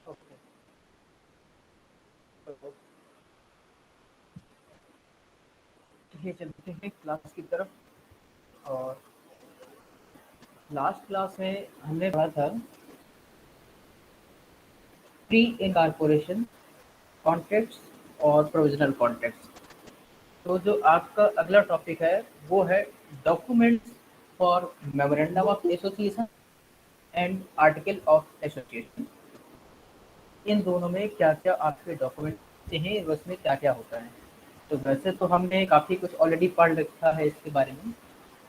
Okay, तो चलिए चलते हैं क्लास की तरफ। और लास्ट क्लास में हमने पढ़ा था प्री इनकॉर्पोरेशन कॉन्ट्रैक्ट्स और प्रोविजनल कॉन्ट्रैक्ट्स। तो जो आपका अगला टॉपिक है वो है documents for memorandum of association and article of association. इन दोनों में क्या-क्या आपके डॉक्यूमेंट होते हैं, उसमें क्या-क्या होता है। तो वैसे तो हमने काफ़ी कुछ ऑलरेडी पढ़ रखा है इसके बारे में,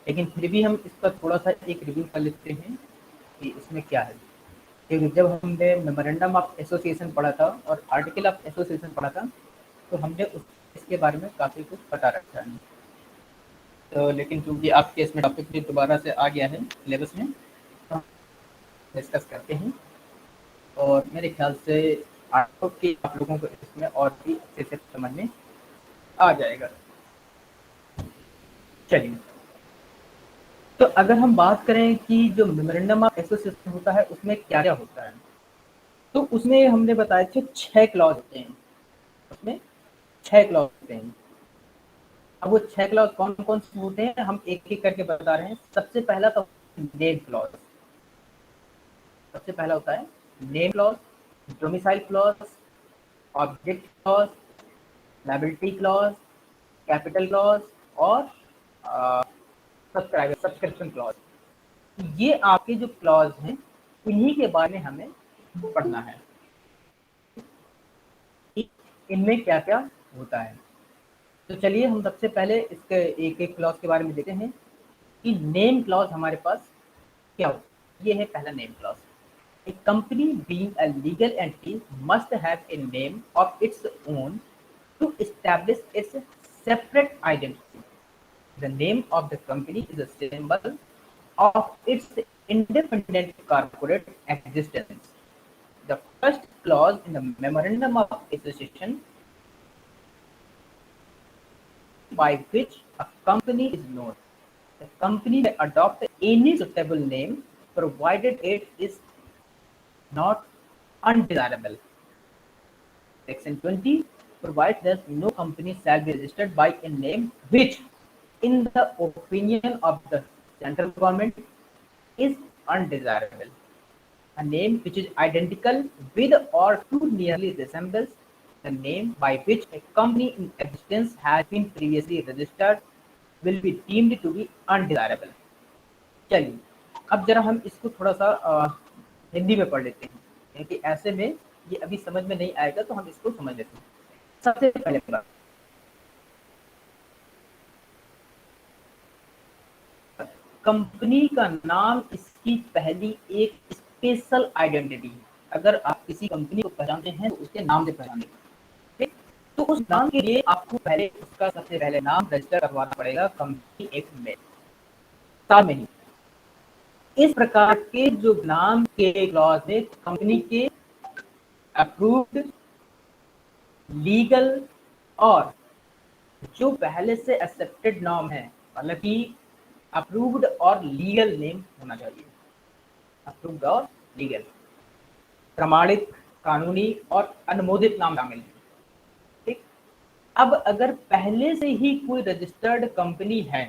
लेकिन फिर भी हम इसका थोड़ा-सा एक रिव्यू कर लेते हैं कि इसमें क्या है। क्योंकि जब हमने मेमोरेंडम ऑफ एसोसिएशन पढ़ा था और आर्टिकल ऑफ एसोसिएशन पढ़ा था, तो हमने इसके बारे में काफ़ी कुछ बता रखा है। तो लेकिन चूँकि आपके इसमें टॉपिक भी दोबारा से आ गया है सिलेबस में, तो हम डिस्कस करते हैं। और मेरे ख्याल से आप लोगों को इसमें और भी अच्छे से समझ में आ जाएगा। चलिए, तो अगर हम बात करें कि जो मेमोरेंडम ऑफ एसोसिएशन होता है उसमें क्या-क्या होता है, तो उसमें हमने बताया थे 6 क्लॉज़ होते हैं। उसमें 6 क्लॉज़ होते हैं। अब वो 6 क्लॉज़ कौन-कौन से होते हैं हम एक-एक करके बता रहे हैं। सबसे पहला तो नेम क्लॉज़। सबसे पहला होता है name clause, domicile clause, object clause, liability clause, capital clause और अ, सब्सक्रिप्शन क्लॉज़। ये आपके जो क्लॉज़ हैं, इन्हीं के बारे में हमें पढ़ना है कि इनमें क्या-क्या होता है। तो चलिए हम सबसे पहले इसके एक-एक क्लॉज़ के बारे में देखते हैं कि नेम क्लॉज़ हमारे पास क्या होता है। ये है पहला name clause. A company being a legal entity must have a name of its own to establish its separate identity. The name of the company is a symbol of its independent corporate existence. The first clause in the Memorandum of Association by which a company is known. The company may adopt any suitable name provided it is not undesirable. Section 20 provides that no company shall be registered by a name which, in the opinion of the central government, is undesirable. A name which is identical with or too nearly resembles the name by which a company in existence has been previously registered will be deemed to be undesirable. चलिए, अब जरा हम इसको थोड़ा सा हिंदी में पढ़ लेते हैं, क्योंकि ऐसे में ये अभी समझ में नहीं आएगा, तो हम इसको समझ लेते हैं। सबसे पहले बात, कंपनी का नाम इसकी पहली एक स्पेशल आइडेंटिटी है। अगर आप किसी कंपनी को पहचानते हैं तो उसके नाम से पहचानेंगे, ठीक? तो उस नाम के लिए आपको पहले उसका सबसे पहले नाम रजिस्टर करवाना पड़ेगा कंपनी एक्ट में, साथ में ही इस प्रकार के जो नाम के क्लॉज में कंपनी के अप्रूव्ड, लीगल और जो पहले से एक्सेप्टेड नाम है, मतलब कि अप्रूव्ड और लीगल नेम होना चाहिए। अप्रूव्ड और लीगल, प्रमाणित, कानूनी और अनुमोदित नाम शामिल है, ठीक? अब अगर पहले से ही कोई रजिस्टर्ड कंपनी है,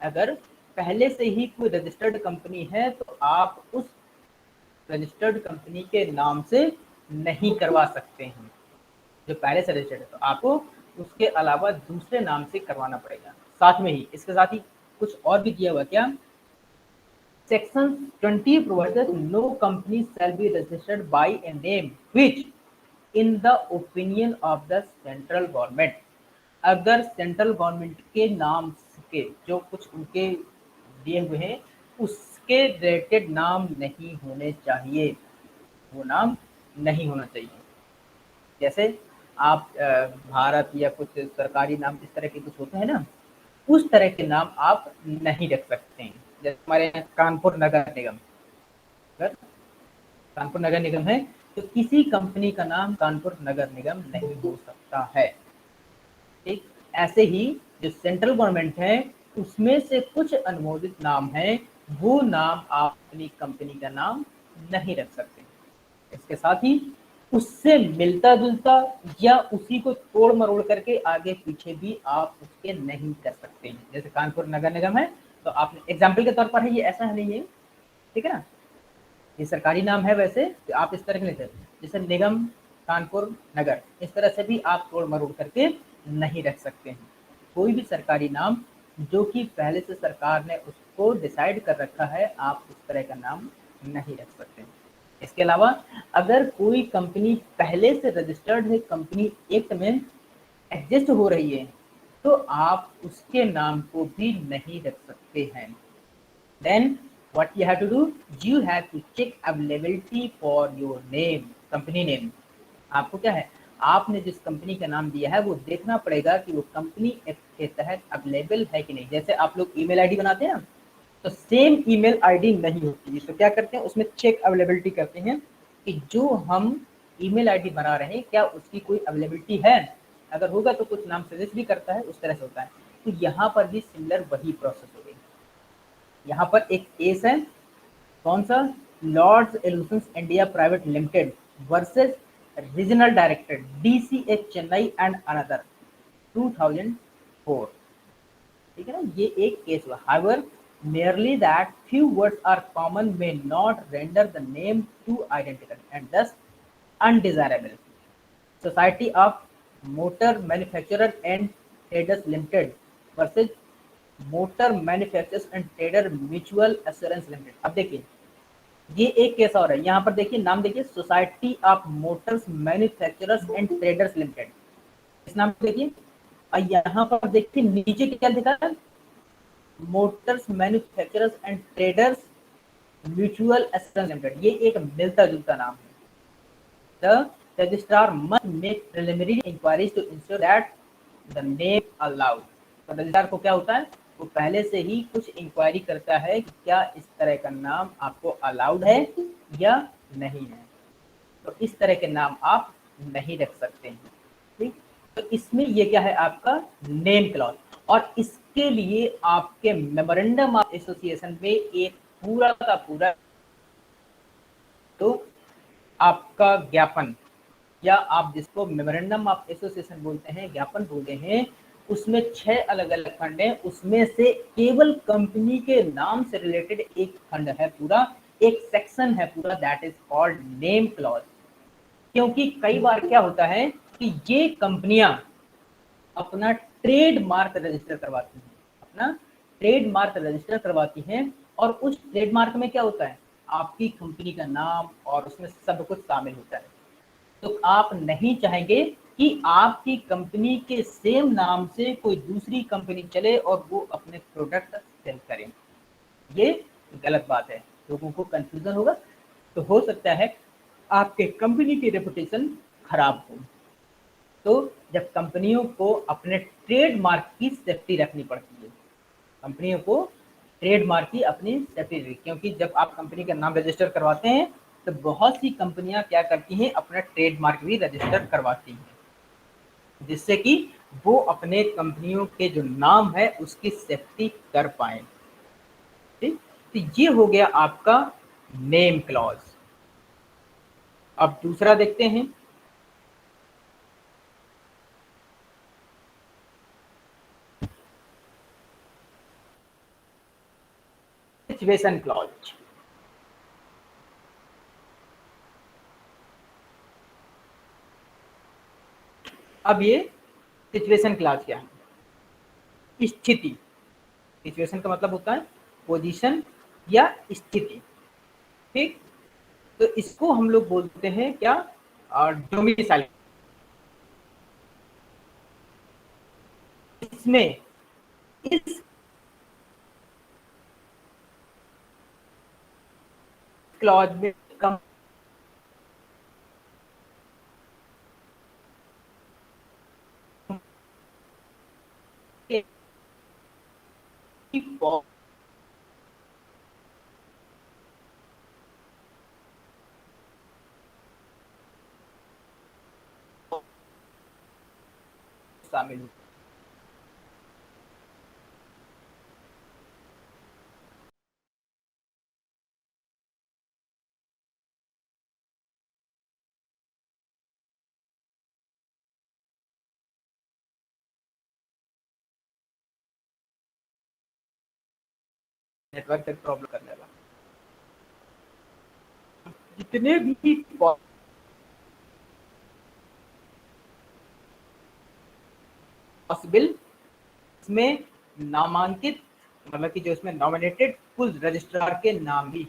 अगर पहले से ही कोई रजिस्टर्ड कंपनी है, तो आप उस रजिस्टर्ड कंपनी के नाम से नहीं करवा सकते हैं। जो पहले से रजिस्टर्ड है तो आपको उसके अलावा दूसरे नाम से करवाना पड़ेगा। साथ में ही इसके साथ ही कुछ और भी दिया हुआ, क्या? Section 20 provides that no company shall be registered by a name which, in the opinion of the central government, अगर सेंट्रल गवर्नमेंट के नाम के जो कुछ उनके दिए हुए हैं उसके रिलेटेड नाम नहीं होने चाहिए, वो नाम नहीं होना चाहिए। जैसे आप भारत या कुछ सरकारी नाम इस तरह के कुछ होते हैं ना, उस तरह के नाम आप नहीं रख सकते हैं। जैसे हमारे यहाँ कानपुर नगर निगम, अगर कानपुर नगर निगम है तो किसी कंपनी का नाम कानपुर नगर निगम नहीं हो सकता है, ठीक? ऐसे ही जो सेंट्रल गवर्नमेंट है उसमें से कुछ अनुमोदित नाम है, वो नाम आप अपनी कंपनी का नाम नहीं रख सकते। इसके साथ ही उससे मिलता जुलता या उसी को तोड़ मरोड़ करके आगे पीछे भी आप उसके नहीं कर सकते हैं। जैसे कानपुर नगर निगम है तो आपने एग्जाम्पल के तौर पर है, ये ऐसा नहीं है, ठीक है ना, ये सरकारी नाम है, वैसे तो आप इस तरह के लेते हैं जैसे निगम कानपुर नगर, इस तरह से भी आप तोड़ मरोड़ करके नहीं रख सकते हैं। कोई भी सरकारी नाम जो कि पहले से सरकार ने उसको डिसाइड कर रखा है, आप उस तरह का नाम नहीं रख सकते हैं। इसके अलावा अगर कोई कंपनी पहले से रजिस्टर्ड है, कंपनी एक्ट में एग्जिस्ट हो रही है, तो आप उसके नाम को भी नहीं रख सकते हैं। Then what you have to do, you have to check availability for your name, company name. आपको क्या है, आपने जिस कंपनी का नाम दिया है वो देखना पड़ेगा कि वो कंपनी एक्ट के तहत अवेलेबल है कि नहीं। जैसे आप लोग ईमेल आईडी बनाते हैं ना, तो सेम ईमेल आईडी नहीं होती, तो क्या करते हैं उसमें चेक अवेलेबिलिटी करते हैं कि जो हम ईमेल आईडी बना रहे हैं क्या उसकी कोई अवेलेबिलिटी है। अगर होगा तो कुछ नाम सजेस्ट भी करता है, उस तरह से होता है। तो यहाँ पर भी सिमिलर वही प्रोसेस हो गई। यहाँ पर एक केस है, कौन सा? लॉर्ड्स एल्यूशंस India private limited versus regional director DCH Chennai and another 2004, ठीक है ना, ये एक केस हुआ। However merely that few words are common may not render the name too identical and thus undesirable. Society of Motor Manufacturer and Traders Limited versus motor manufacturers and trader mutual assurance limited. अब देखिए ये एक case और है, यहाँ पर देखिए नाम देखिए, society of Motors manufacturers and traders limited, इस नाम को देखिए। और यहाँ पर देखिए नीचे क्या लिखा है, motors manufacturers and traders mutual assurance limited. ये एक मिलता जुलता नाम है। The registrar must make preliminary inquiries to ensure that the name allowed. तो रजिस्ट्रार को क्या होता है, वो पहले से ही कुछ इंक्वायरी करता है कि क्या इस तरह का नाम आपको अलाउड है या नहीं है। तो इस तरह के नाम आप नहीं रख सकते हैं, ठीक। तो इसमें ये क्या है आपका नेम क्लॉज, और इसके लिए आपके मेमोरेंडम ऑफ एसोसिएशन में एक पूरा का पूरा तो आपका ज्ञापन या आप जिसको मेमोरेंडम ऑफ एसोसिएशन बोलते हैं, ज्ञापन बोलते हैं, उसमें 6 अलग-अलग खंड हैं। उसमें से केवल कंपनी के नाम से रिलेटेड एक खंड है पूरा, एक सेक्शन है पूरा, that is called name clause. क्योंकि कई बार क्या होता है कि ये कंपनियां अपना ट्रेडमार्क रजिस्टर करवाती हैं, अपना ट्रेडमार्क रजिस्टर करवाती हैं, और उस ट्रेडमार्क में क्या होता है, आपकी कंपनी का नाम और उसमें सब कुछ शामिल होता है। तो आप नहीं चाहेंगे कि आपकी कंपनी के सेम नाम से कोई दूसरी कंपनी चले और वो अपने प्रोडक्ट सेल करें। ये गलत बात है, लोगों को कंफ्यूजन होगा, तो हो सकता है आपके कंपनी की रेपुटेशन खराब हो। तो जब कंपनियों को अपने ट्रेडमार्क की सेफ्टी रखनी पड़ती है, कंपनियों को ट्रेडमार्क की अपनी सेफ्टी रखनी, क्योंकि जब आप कंपनी का नाम रजिस्टर करवाते हैं तो बहुत सी कंपनियां क्या करती हैं, अपना ट्रेडमार्क भी रजिस्टर करवाती हैं, जिससे कि वो अपने कंपनियों के जो नाम है उसकी सेफ्टी कर पाए। ठीक, तो ये हो गया आपका नेम क्लॉज। अब दूसरा देखते हैं, सिचुएशन क्लॉज। अब ये सिचुएशन क्लॉज क्या है? स्थिति। सिचुएशन का मतलब होता है पोजीशन या स्थिति। ठीक, तो इसको हम लोग बोलते हैं क्या, डोमिसाइल। इसमें इस क्लॉज में कम शामिल हो। नेटवर्क प्रॉब्लम करने वाला, जितने भी पॉसिबल इसमें नामांकित, मतलब कि जो इसमें नॉमिनेटेड कुल रजिस्ट्रार के नाम भी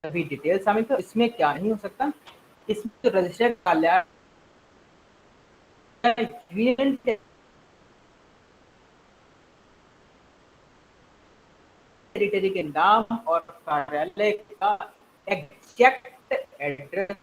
सभी डिटेल शामिल थे। इसमें क्या नहीं हो सकता, इसमें जो रजिस्टर कार्यालय टेरिटरी के नाम और कार्यालय का एग्जैक्ट एड्रेस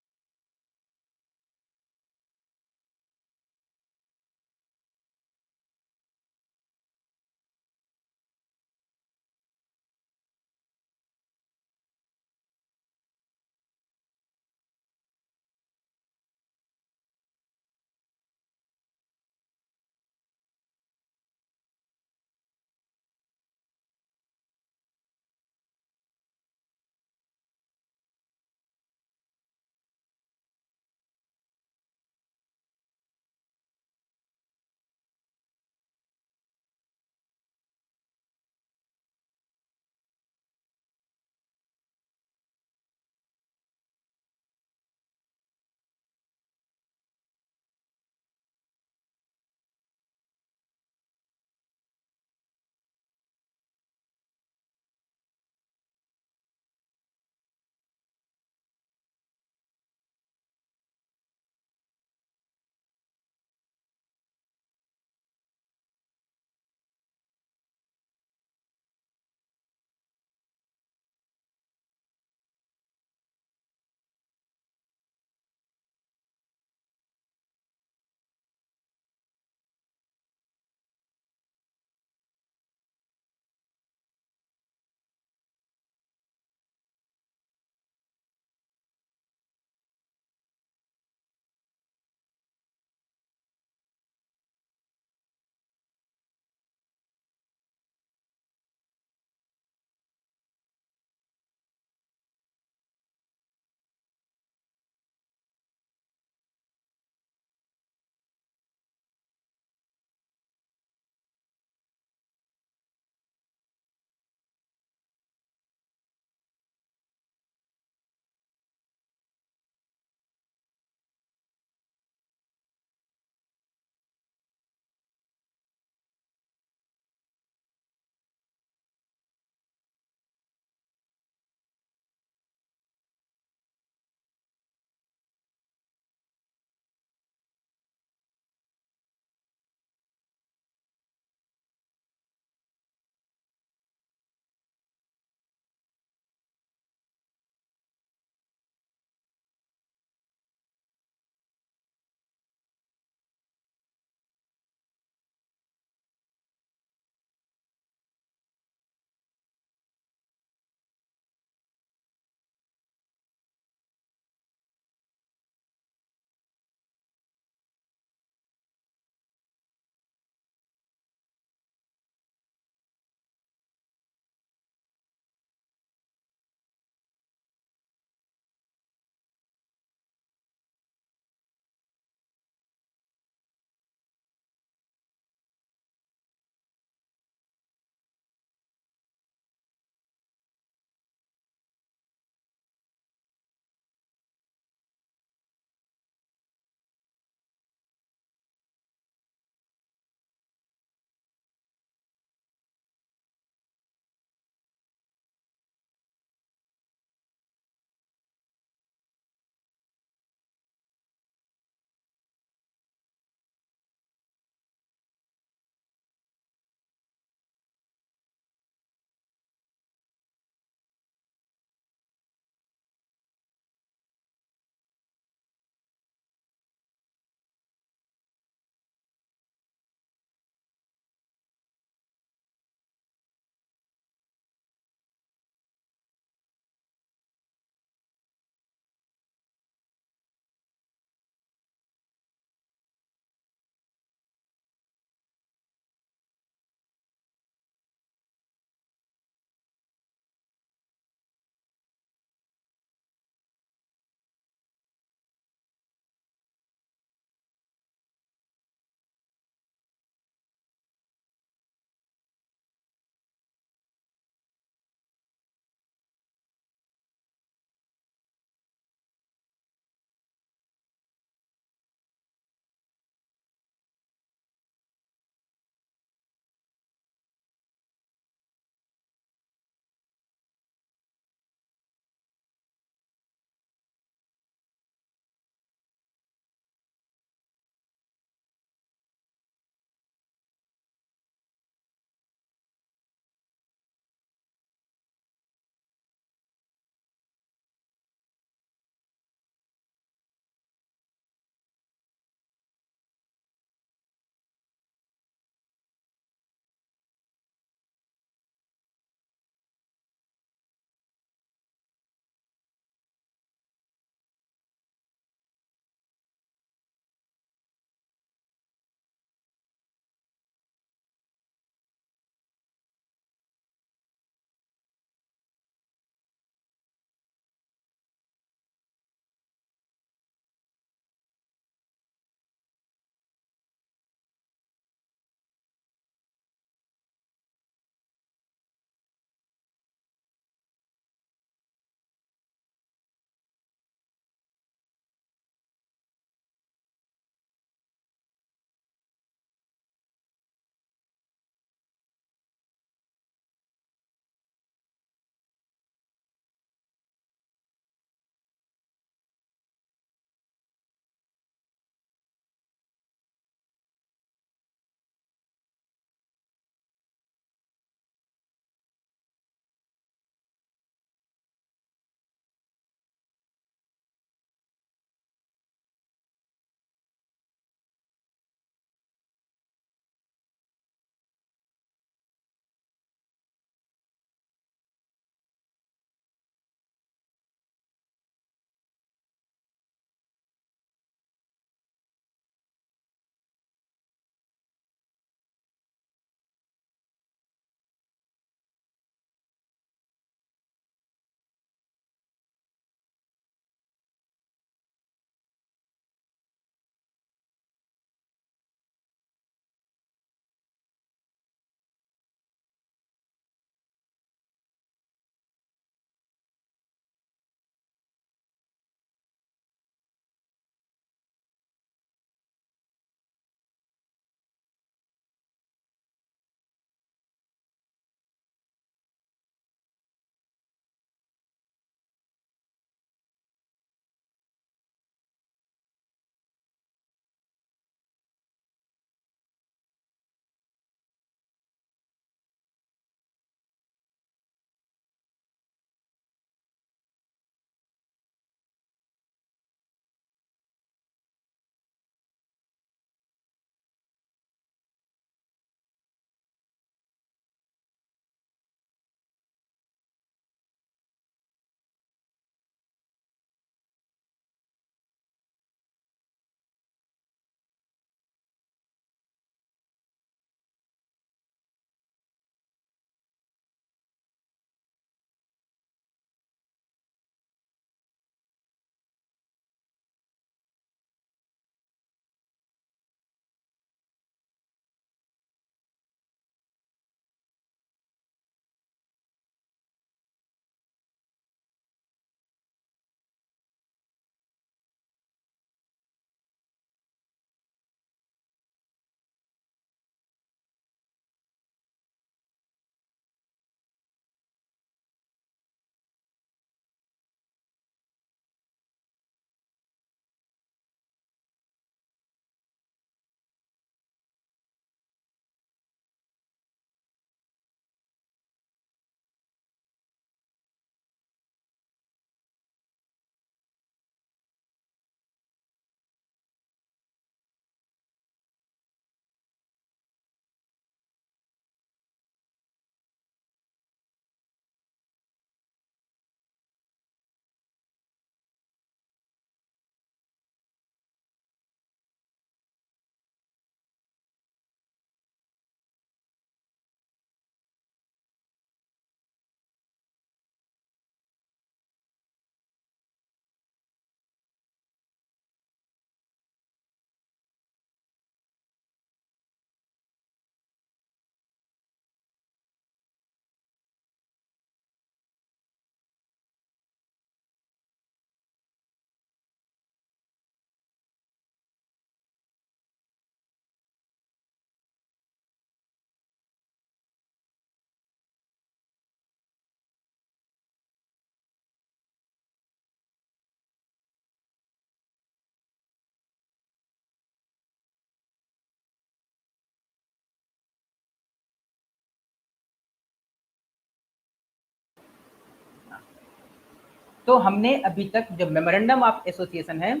तो हमने अभी तक जो मेमोरेंडम ऑफ एसोसिएशन है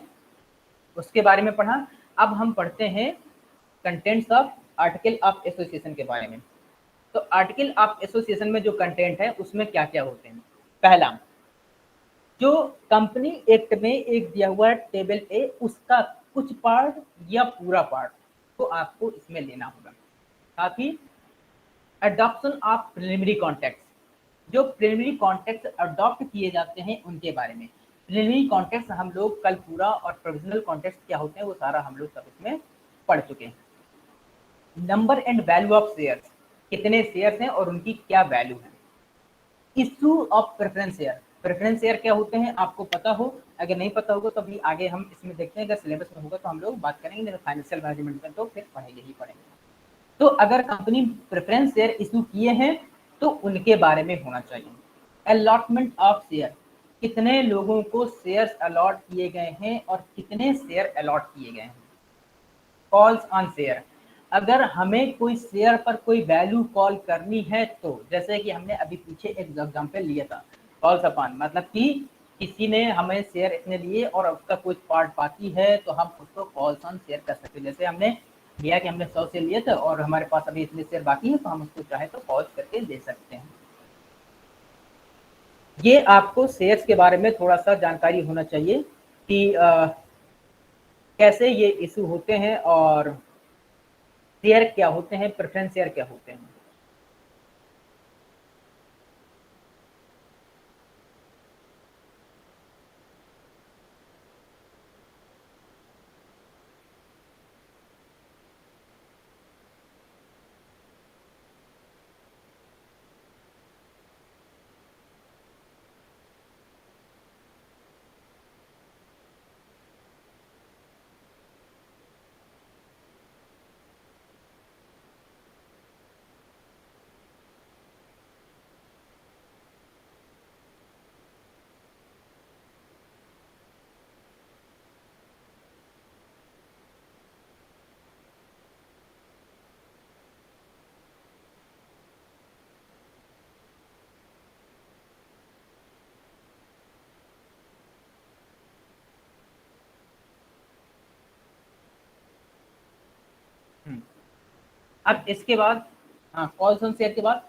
उसके बारे में पढ़ा। अब हम पढ़ते हैं contents of article of association के बारे में। तो आर्टिकल ऑफ एसोसिएशन में जो कंटेंट है उसमें क्या क्या होते हैं। पहला, जो कंपनी एक्ट में एक दिया हुआ टेबल ए उसका कुछ पार्ट या पूरा पार्ट तो आपको इसमें लेना होगा। साथ ही अडॉप्शन ऑफ प्रिलिमिनरी कॉन्ट्रैक्ट्स, जो प्रिलिमिनरी कॉन्ट्रैक्ट्स अडॉप्ट किए जाते हैं उनके बारे में। प्रिलिमिनरी कॉन्ट्रैक्ट्स हम लोग कल पूरा और प्रोविजनल कॉन्ट्रैक्ट्स क्या होते हैं वो सारा हम लोग सब इसमें पढ़ चुके हैं। Number and value of shares, कितने शेयर्स हैं और उनकी क्या वैल्यू है। Issue of preference share, preference share क्या होते हैं आपको पता हो, अगर नहीं पता होगा तो अभी आगे हम इसमें देखते हैं, अगर सिलेबस में होगा तो हम लोग बात करेंगे, नहीं फाइनेंशियल मैनेजमेंट में तो फिर पढ़ेंगे ही पढ़ेंगे। तो अगर कंपनी प्रेफरेंस शेयर इशू किए हैं तो उनके बारे में होना चाहिए। अलॉटमेंट ऑफ शेयर, कितने लोगों को शेयर्स अलॉट किए गए हैं और कितने शेयर अलॉट किए गए हैं। कॉल्स ऑन शेयर, अगर हमें कोई शेयर पर कोई वैल्यू कॉल करनी है तो जैसे कि हमने अभी पीछे एक एग्जांपल लिया था कॉल्स अपॉन, मतलब कि किसी ने हमें शेयर इतने लिए और उसका कुछ पार्ट बाकी है तो हम उसको कॉल्स ऑन शेयर कर सकते हैं। जैसे हमने लिया कि हमने 100 शेयर लिए थे और हमारे पास अभी इतने शेयर बाकी है तो हम उसको चाहे तो कॉल्स करके ले सकते हैं। ये आपको शेयर्स के बारे में थोड़ा सा जानकारी होना चाहिए कि कैसे ये इशू होते हैं और शेयर क्या होते हैं, प्रेफरेंस शेयर क्या होते हैं। अब इसके बाद, हाँ, कॉल्स ऑन शेयर के बाद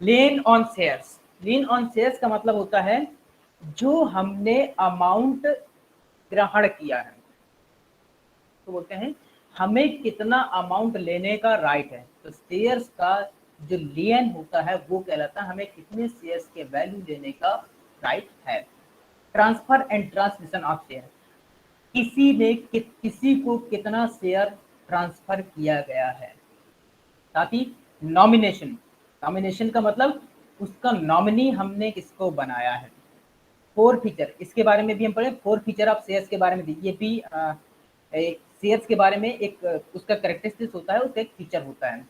lien on shares. Lien on shares का मतलब होता है जो हमने अमाउंट ग्रहण किया है, तो बोलते हैं हमें कितना अमाउंट लेने का राइट है। तो शेयर्स का जो लेन होता है वो कहलाता है हमें कितने शेयर्स के वैल्यू लेने का राइट है। Transfer and transmission of share, किसी ने किसी को कितना शेयर ट्रांसफर किया गया है। साथ ही नॉमिनेशन, नॉमिनेशन का मतलब उसका नॉमिनी हमने किसको बनाया है। फोर फीचर, इसके बारे में भी हम पढ़े, फोर फीचर ऑफ शेयर्स के बारे में भी, ये भी एक शेयर्स के बारे में एक उसका करेक्टरिस्टिक्स होता है, उसका एक फीचर होता है।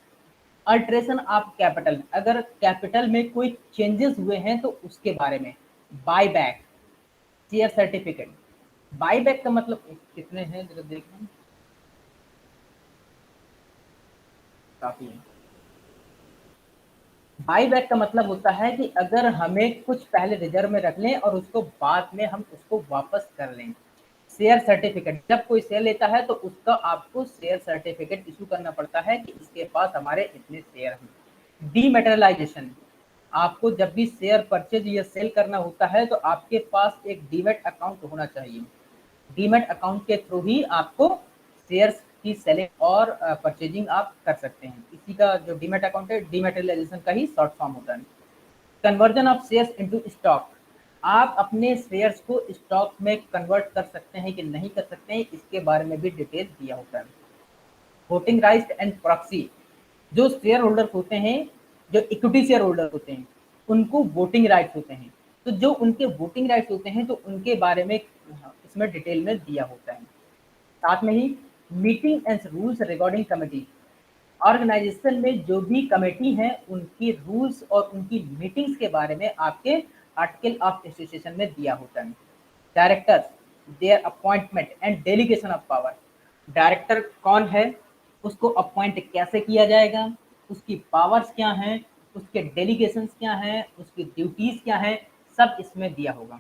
अल्ट्रेशन ऑफ कैपिटल, अगर कैपिटल में कोई चेंजेस हुए हैं तो उसके बारे में। Buy back, share certificate, buy back का मतलब कितने हैं जरा देख लें, काफी है। बाई बैक का मतलब होता है कि अगर हमें कुछ पहले रिजर्व में रख लें और उसको बाद में हम उसको वापस कर लें। शेयर सर्टिफिकेट, जब कोई शेयर लेता है तो उसका आपको शेयर सर्टिफिकेट इशू करना पड़ता है कि इसके पास हमारे इतने शेयर हैं। डीमेटेरियलाइजेशन, आपको जब भी शेयर परचेज या सेल करना होता है तो आपके पास एक डीमेट अकाउंट होना चाहिए। डीमेट अकाउंट के थ्रू ही आपको शेयर्स की सेलिंग और परचेजिंग आप कर सकते हैं। इसी का जो डीमेट अकाउंट है डीमेटेरियलाइजेशन का ही शॉर्ट फॉर्म होता है। Conversion of shares into stock, आप अपने शेयर्स को स्टॉक में कन्वर्ट कर सकते हैं कि नहीं कर सकते हैं, इसके बारे में भी डिटेल दिया होता है। वोटिंग राइट्स एंड प्रॉक्सी, जो शेयर होल्डर्स होते हैं, जो इक्विटी शेयर होल्डर होते हैं उनको वोटिंग राइट्स होते हैं, तो जो उनके वोटिंग राइट्स होते हैं तो उनके बारे में इसमें डिटेल में दिया होता है। साथ में ही meeting and rules regarding committee, organisation में जो भी कमेटी है उनकी रूल्स और उनकी मीटिंग्स के बारे में आपके आर्टिकल ऑफ एसोसिएशन में दिया होता है। Directors, there appointment and delegation of power, director कौन है, उसको अपॉइंट कैसे किया जाएगा, उसकी पावर्स क्या हैं, उसके डेलीगेशंस क्या हैं, उसकी ड्यूटीज क्या हैं, सब इसमें दिया होगा।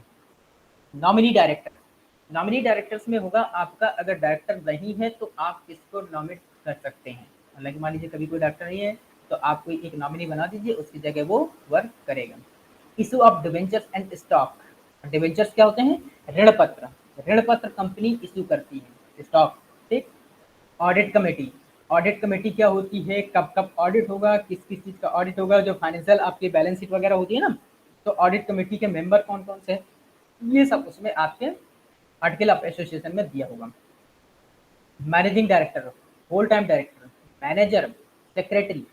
नॉमिनी डायरेक्टर, नॉमिनी डायरेक्टर्स में होगा आपका, अगर डायरेक्टर नहीं है तो आप किसको नॉमिनेट कर सकते हैं। हालांकि मान लीजिए कभी कोई डायरेक्टर नहीं है तो आप कोई एक नॉमिनी बना दीजिए, उसकी जगह वो वर्क करेगा। Issue of debentures and stock, debentures क्या होते हैं, ऋण पत्र, ऋण पत्र कंपनी इशू करती है, स्टॉक, ठीक। ऑडिट कमेटी, ऑडिट कमेटी क्या होती है, कब कब ऑडिट होगा, किस किस चीज़ का ऑडिट होगा, जो फाइनेंशियल आपकी बैलेंस शीट वगैरह होती है ना, तो ऑडिट कमेटी के मेंबर कौन कौन से, ये सब उसमें आपके आर्टिकल ऑफ एसोसिएशन में दिया होगा। Managing director, whole time director, manager, secretary,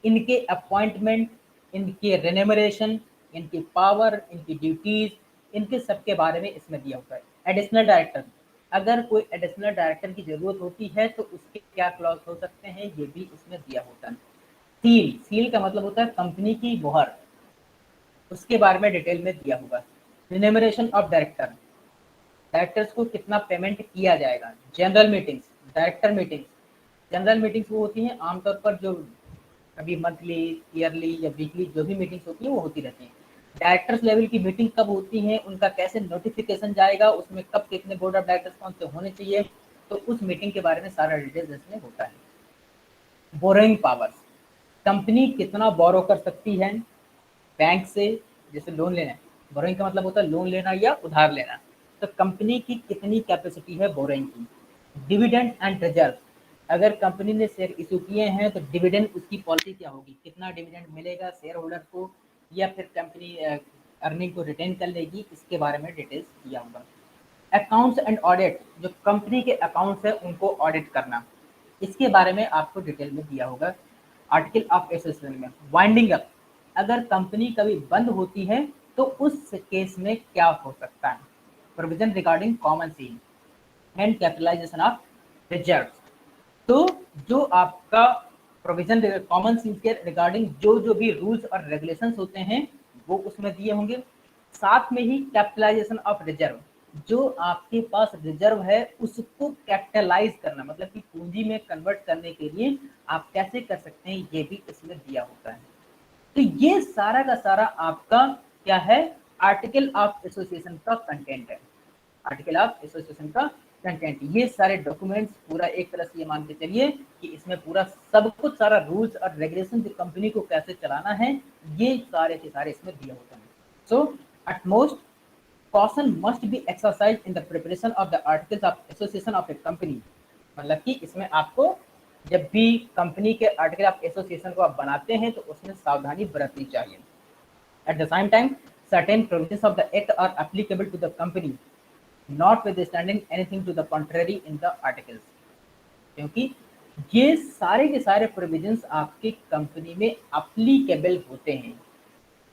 इनके अपॉइंटमेंट, इनके रेन्यूमरेशन, इनकी पावर, इनकी ड्यूटीज, इनके सबके बारे में इसमें दिया होता है। एडिशनल डायरेक्टर, अगर कोई एडिशनल डायरेक्टर की जरूरत होती है तो उसके क्या क्लॉज हो सकते हैं, ये भी इसमें दिया होता है। सील, सील का मतलब होता है कंपनी की मोहर, उसके बारे में डिटेल में दिया होगा। रिन्यूमरेशन ऑफ डायरेक्टर, डायरेक्टर्स को कितना पेमेंट किया जाएगा। General meetings, director meetings, general meetings वो होती हैं आमतौर पर जो अभी मंथली, ईयरली या वीकली जो भी मीटिंग्स होती हैं वो होती रहती हैं। डायरेक्टर्स लेवल की मीटिंग कब होती है, उनका कैसे नोटिफिकेशन जाएगा, उसमें कब कितने बोर्ड ऑफ डायरेक्टर्स कौन से होने चाहिए, तो उस मीटिंग के बारे में सारा डिटेल्स इसमें होता है। बोरोइंग पावर्स, कंपनी कितना बोरो कर सकती है बैंक से, जैसे लोन लेना है, बोरोइंग का मतलब होता है लोन लेना या उधार लेना, तो कंपनी की कितनी कैपेसिटी है बोरोइंग की। डिविडेंड एंड रिजर्व, अगर कंपनी ने शेयर इशू किए हैं तो डिविडेंड उसकी पॉलिसी क्या होगी, कितना डिविडेंड मिलेगा शेयर होल्डर को, या फिर कंपनी अर्निंग को रिटेन कर लेगी, इसके बारे में डिटेल्स दिया होगा। अकाउंट्स एंड ऑडिट, जो कंपनी के अकाउंट्स है उनको ऑडिट करना, इसके बारे में आपको डिटेल में दिया होगा आर्टिकल ऑफ एसोसिएशन में। वाइंडिंग अप, अगर कंपनी कभी बंद होती है तो उस केस में क्या हो सकता है। Provision regarding common seal and capitalization of reserve, तो जो आपका प्रोविजन कॉमन सील के रिगार्डिंग जो जो भी रूल्स और रेगुलेशंस होते हैं वो उसमें दिए होंगे। साथ में ही कैपिटलाइजेशन ऑफ रिजर्व, जो आपके पास रिजर्व है उसको कैपिटलाइज करना, मतलब कि पूंजी में कन्वर्ट करने के लिए आप कैसे कर सकते हैं, ये भी इसमें दिया होता है। तो ये सारा का सारा आपका क्या है, आर्टिकल ऑफ एसोसिएशन का कंटेंट है। आर्टिकल ऑफ एसोसिएशन का कंटेंट, ये सारे डॉक्यूमेंट्स पूरा एक तरह से ये मान के चलिए कि इसमें पूरा सब कुछ, सारा रूल्स और रेगुलेशन जो कंपनी को कैसे चलाना है, ये सारे के सारे इसमें दिए होते हैं। सो at most caution must be exercised in the preparation of the articles of association of a company, मतलब कि इसमें आपको जब भी कंपनी के आर्टिकल ऑफ एसोसिएशन को आप बनाते हैं तो उसमें सावधानी बरतनी चाहिए। At the same time certain provisions of the act are applicable to the company notwithstanding anything to the contrary in the articles, क्योंकि ये सारे के सारे प्रोविजंस आपकी कंपनी में अप्लीकेबल होते हैं।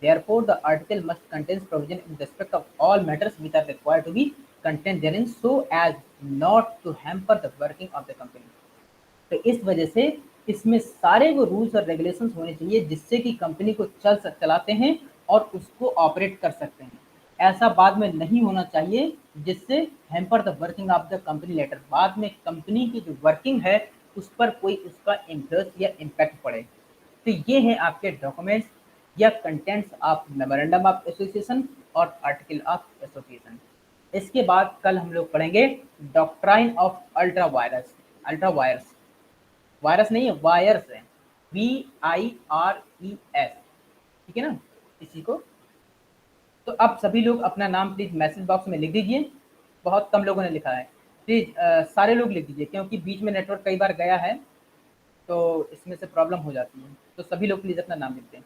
Therefore, the article must contain provision in respect of all matters which are required to be contained therein so as not to hamper the working of the company. तो इस वजह से इसमें सारे वो रूल्स और रेगुलेशंस होने चाहिए जिससे कि कंपनी को चलाते हैं और उसको ऑपरेट कर सकते हैं। ऐसा बाद में नहीं होना चाहिए जिससे hamper the working of the company letter, बाद में कंपनी की जो वर्किंग है उस पर कोई उसका इंटरेस्ट या इम्पैक्ट पड़े। तो ये हैं आपके डॉक्यूमेंट्स या contents of memorandum of association और आर्टिकल ऑफ एसोसिएशन। इसके बाद कल हम लोग पढ़ेंगे doctrine of ultra vires, ultra vires, virus नहीं है वायर्स है, VIRES, ठीक है ना इसी को। तो अब सभी लोग अपना नाम प्लीज मैसेज बॉक्स में लिख दीजिए, बहुत कम लोगों ने लिखा है, प्लीज सारे लोग लिख दीजिए क्योंकि बीच में नेटवर्क कई बार गया है तो इसमें से प्रॉब्लम हो जाती है। तो सभी लोग प्लीज अपना नाम लिख दें।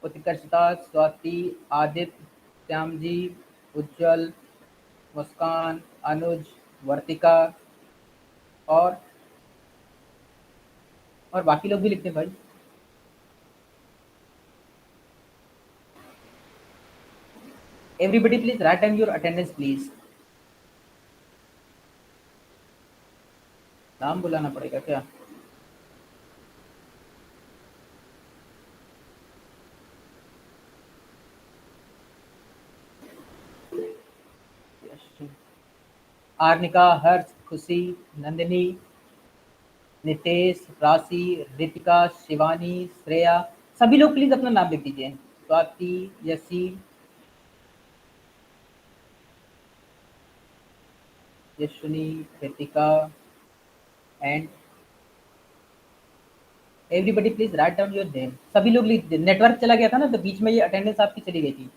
उत्कर्षिता, स्वाति, आदित्य, श्याम जी, उज्जवल, मुस्कान, अनुज, वर्तिका और बाकी लोग भी लिखते हैं भाई। Everybody please write down your attendance please. नाम बुलाना पड़ेगा क्या? आर्निका, हर्ष, खुशी, नंदिनी, नितेश, राशि, रितिका, शिवानी, श्रेया, सभी लोग प्लीज अपना नाम लिख दीजिए। स्वाति, यसी, यशनी, Kritika and everybody please write down your name. सभी लोग लिख दीजिए। नेटवर्क चला गया था ना, तो बीच में ये अटेंडेंस आपकी चली गई थी।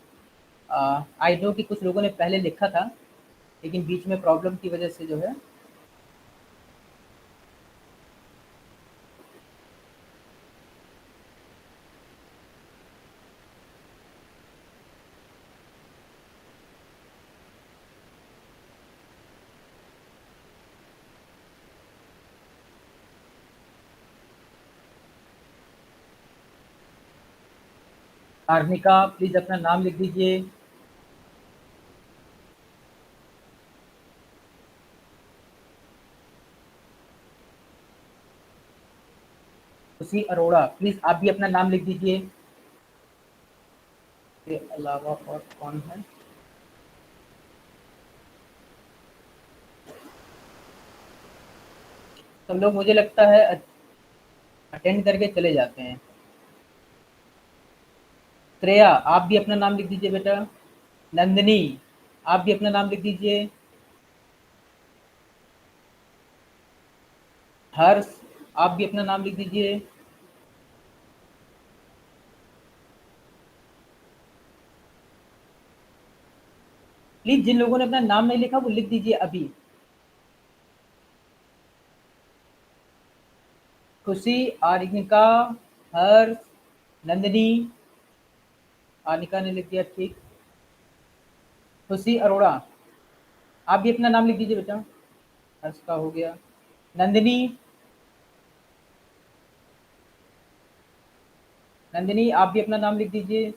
आई नो कि कुछ लोगों ने पहले लिखा था, लेकिन बीच में प्रॉब्लम की वजह से जो है। आर्निका प्लीज अपना नाम लिख दीजिए। खुशी अरोड़ा प्लीज आप भी अपना नाम लिख दीजिए। के अलावा और कौन है? सब लोग मुझे लगता है अटेंड करके चले जाते हैं। श्रेया आप भी अपना नाम लिख दीजिए बेटा। नंदिनी आप भी अपना नाम लिख दीजिए। हर्ष आप भी अपना नाम लिख दीजिए। प्लीज जिन लोगों ने अपना नाम नहीं लिखा वो लिख दीजिए अभी। खुशी, आर्यिका, हर्ष, नंदिनी, आनिका ने लिख दिया ठीक। खुशी अरोड़ा आप भी अपना नाम लिख दीजिए बेटा। हर्ष का हो गया। नंदिनी, नंदिनी आप भी अपना नाम लिख दीजिए।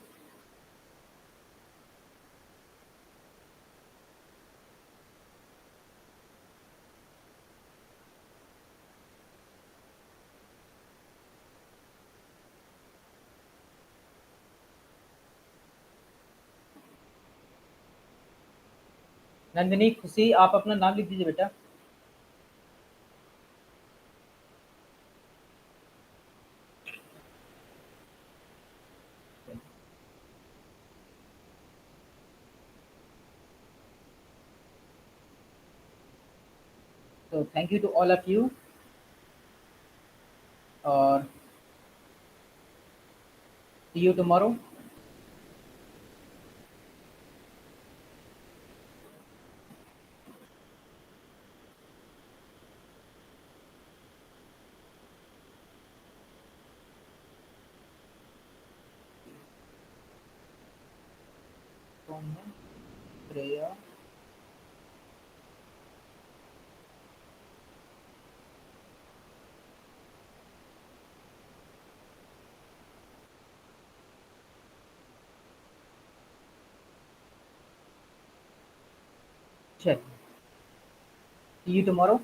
नंदिनी, खुशी आप अपना नाम लिख दीजिए बेटा। तो thank you to all of you और सी यू टुमारो। कौन है? श्रेया। चलिए, see you tomorrow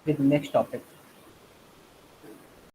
with next topic.